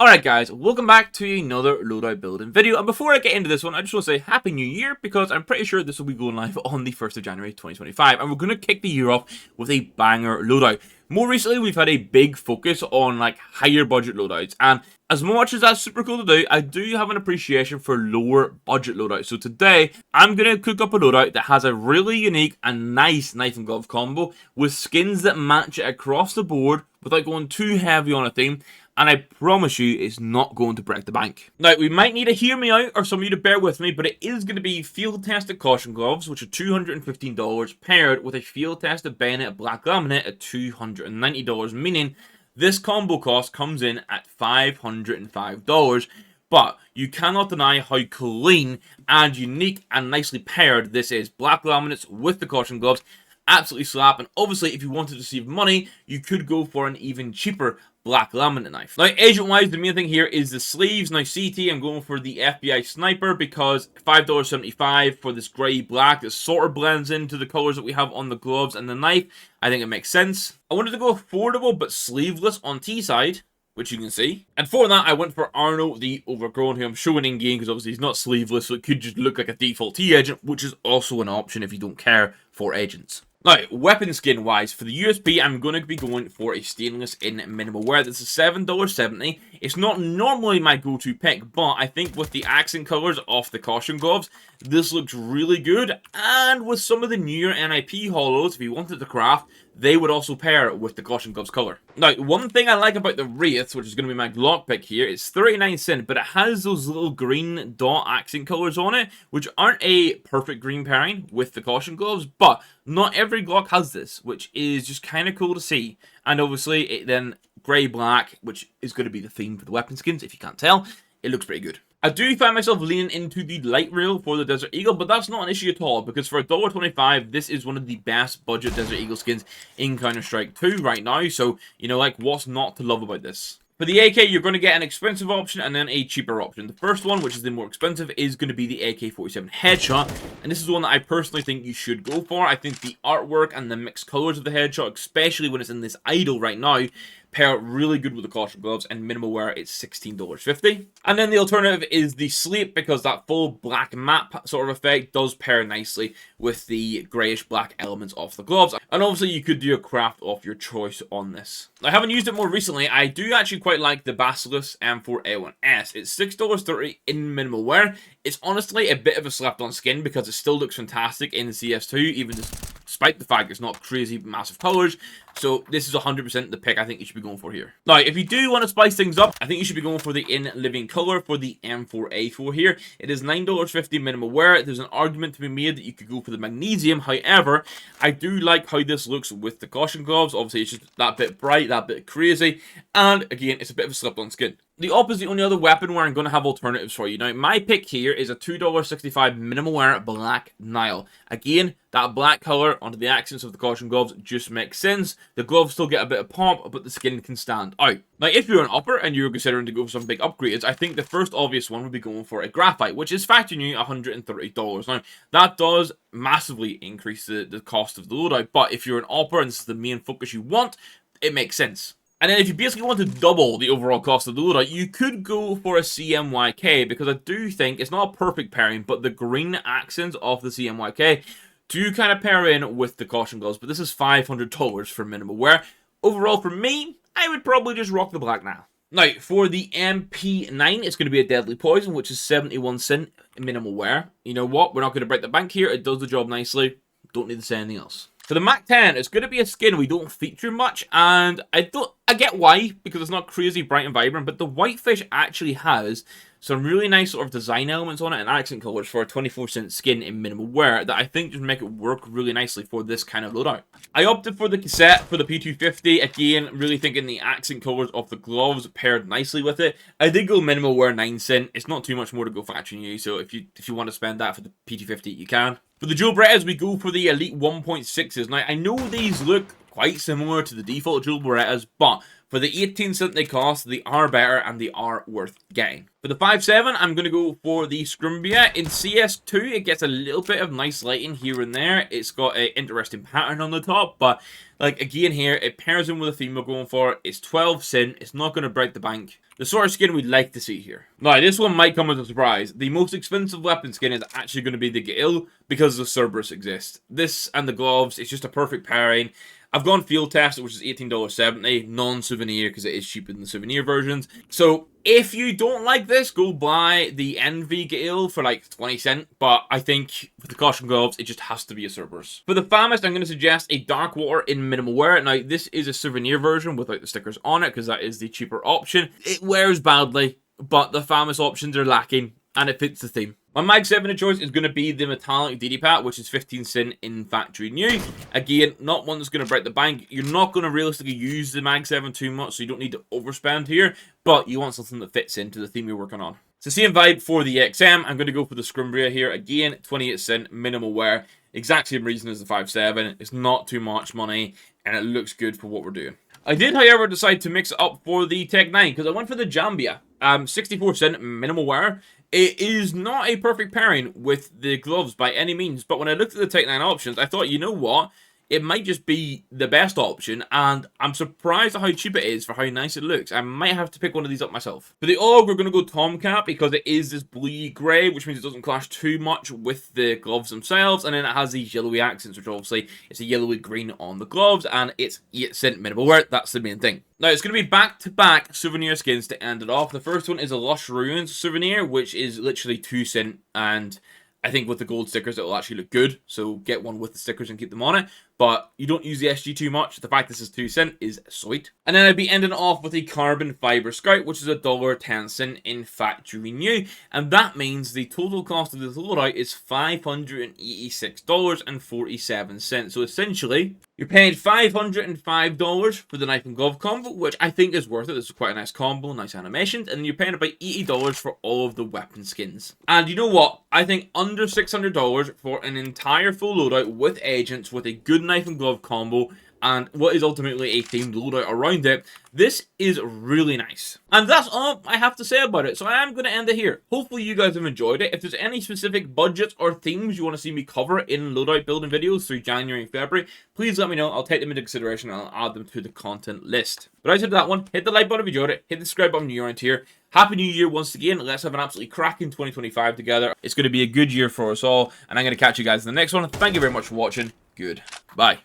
Alright guys, welcome back to another loadout building video, and before I get into this one, I just want to say Happy New Year, because I'm pretty sure this will be going live on the 1st of January 2025, and we're going to kick the year off with a banger loadout. More recently, we've had a big focus on like higher budget loadouts, and as much as that's super cool to do, I do have an appreciation for lower budget loadouts. So today, I'm going to cook up a loadout that has a really unique and nice knife and glove combo with skins that match it across the board without going too heavy on a theme. And I promise you, it's not going to break the bank. Now, we might need to hear me out, or some of you to bear with me, but it is going to be field-tested caution gloves, which are $215, paired with a field-tested bayonet black laminate at $290, meaning this combo cost comes in at $505. But you cannot deny how clean and unique and nicely paired this is. Black laminates with the caution gloves, absolutely slap. And obviously, if you wanted to save money, you could go for an even cheaper black laminate knife. Now, agent-wise, the main thing here is the sleeves. Now, CT, I'm going for the FBI Sniper because $5.75 for this grey-black that sort of blends into the colours that we have on the gloves and the knife. I think it makes sense. I wanted to go affordable but sleeveless on T-side, which you can see. And for that, I went for Arno the Overgrown, who I'm showing in-game because obviously he's not sleeveless, so it could just look like a default T-agent, which is also an option if you don't care for agents. Now, weapon skin wise, for the USP, I'm going to be going for a stainless in minimal wear. This is $7.70. It's not normally my go-to pick, but I think with the accent colors of the caution gloves, this looks really good. And with some of the newer NIP holos, if you wanted to craft, they would also pair with the caution gloves color. Now, one thing I like about the Wraiths, which is going to be my Glock pick here, it's 39 cents, but it has those little green dot accent colors on it, which aren't a perfect green pairing with the caution gloves, but not every Glock has this, which is just kind of cool to see. And obviously, it then grey-black, which is going to be the theme for the weapon skins, if you can't tell. It looks pretty good. I do find myself leaning into the light rail for the Desert Eagle, but that's not an issue at all, because for $1.25, this is one of the best budget Desert Eagle skins in Counter-Strike 2 right now, so, you know, like, what's not to love about this? For the AK, you're going to get an expensive option and then a cheaper option. The first one, which is the more expensive, is going to be the AK-47 Headshot, and this is one that I personally think you should go for. I think the artwork and the mixed colors of the Headshot, especially when it's in this idle right now, pair really good with the caution gloves, and minimal wear it's $16.50. And then the alternative is the Sleep, because that full black map sort of effect does pair nicely with the greyish black elements of the gloves. And obviously you could do a craft of your choice on this. I haven't used it more recently. I do actually quite like the Basilisk M4A1S. It's $6.30 in minimal wear. It's honestly a bit of a slapped on skin because it still looks fantastic in CS2, even despite the fact it's not crazy massive colors. So this is 100% the pick I think you should be going for here. Now, if you do want to spice things up, I think you should be going for the in living color for the M4A4 here. It is $9.50 minimal wear. There's an argument to be made that you could go for the magnesium. However, I do like how this looks with the caution gloves. Obviously, it's just that bit bright, that bit crazy. And again, it's a bit of a slip-on skin. The Op is the only other weapon where I'm going to have alternatives for you. Now, my pick here is a $2.65 minimal wear Black Nile. Again, that black color onto the accents of the caution gloves just makes sense. The gloves still get a bit of pop, but the skin can stand out. Now, if you're an upper and you're considering to go for some big upgrades, I think the first obvious one would be going for a graphite, which is factoring you $130. Now, that does massively increase the cost of the loadout, but if you're an upper and this is the main focus you want, it makes sense. And then if you basically want to double the overall cost of the loadout, you could go for a CMYK, because I do think it's not a perfect pairing, but the green accents of the CMYK do kind of pair in with the caution gloves, but this is $500 for minimal wear. Overall, for me, I would probably just rock the Black now. Now, for the MP9, it's going to be a Deadly Poison, which is 71 cents minimal wear. You know what? We're not going to break the bank here. It does the job nicely. Don't need to say anything else. For the Mac 10, it's going to be a skin we don't feature much, and I get why, because it's not crazy bright and vibrant, but the Whitefish actually has some really nice sort of design elements on it and accent colors for a 24-cent skin in minimal wear that I think just make it work really nicely for this kind of loadout. I opted for the cassette for the P250, again, really thinking the accent colors of the gloves paired nicely with it. I did go minimal wear 9 cents. It's not too much more to go factoring you, so if you want to spend that for the P250, you can. For the dual Berettas, we go for the Elite 1.6s. Now, I know these look quite similar to the default dual Berettas, but For the 18 cent they cost, they are better and they are worth getting. For the 5.7, I'm going to go for the Scumbria. In CS2, it gets a little bit of nice lighting here and there. It's got an interesting pattern on the top, but like again here, it pairs in with the theme we're going for. It's 12 cent. It's not going to break the bank. The sort of skin we'd like to see here. Now, this one might come as a surprise. The most expensive weapon skin is actually going to be the Gale because the Cerberus exists. This and the gloves, it's just a perfect pairing. I've gone field test, which is $18.70, non-souvenir because it is cheaper than the souvenir versions. So if you don't like this, go buy the Envy Gale for like 20 cents. But I think with the caution gloves, it just has to be a Cerberus. For the Famist, I'm going to suggest a Dark Water in minimal wear. Now, this is a souvenir version without the stickers on it because that is the cheaper option. It wears badly, but the Famist options are lacking and it fits the theme. My Mag 7 of choice is going to be the metallic DD Pat, which is 15 cent in factory new. Again, not one that's going to break the bank. You're not going to realistically use the Mag 7 too much, so you don't need to overspend here, but you want something that fits into the theme you're working on. So same vibe for the XM. I'm going to go for the Scumbria here. Again, 28 cent minimal wear. Exact same reason as the 5.7. It's not too much money, and it looks good for what we're doing. I did, however, decide to mix it up for the Tech 9, because I went for the Jambia. 64 cent minimal wear. It is not a perfect pairing with the gloves by any means, but when I looked at the Tech 9 options, I thought, you know what? It might just be the best option, and I'm surprised at how cheap it is for how nice it looks. I might have to pick one of these up myself. For the AUG, we're going to go Tomcat because it is this bluey grey, which means it doesn't clash too much with the gloves themselves, and then it has these yellowy accents, which obviously it's a yellowy green on the gloves, and it's 8 cent minimal wear. That's the main thing. Now, it's going to be back-to-back souvenir skins to end it off. The first one is a Lush Ruins souvenir, which is literally 2 cent, and I think with the gold stickers, it will actually look good. So get one with the stickers and keep them on it. But you don't use the SG too much. The fact this is 2 cent is sweet. And then I'd be ending off with a Carbon Fiber Scout, which is $1.10 in factory new. And that means the total cost of this loadout is $586.47. So essentially, you're paying $505 for the knife and glove combo, which I think is worth it. This is quite a nice combo, nice animations. And then you're paying about $80 for all of the weapon skins. And you know what? I think under $600 for an entire full loadout with agents, with a good knife and glove combo, and what is ultimately a themed loadout around it, this is really nice. And that's all I have to say about it, so I am going to end it here. Hopefully you guys have enjoyed it. If there's any specific budgets or themes you want to see me cover in loadout building videos through January and February, please let me know. I'll take them into consideration and I'll add them to the content list. But outside of that one, hit the like button if you enjoyed it, hit the subscribe button if you're around here. Happy New Year once again. Let's have an absolutely cracking 2025 together. It's going to be a good year for us all, and I'm going to catch you guys in the next one. Thank you very much for watching. Goodbye.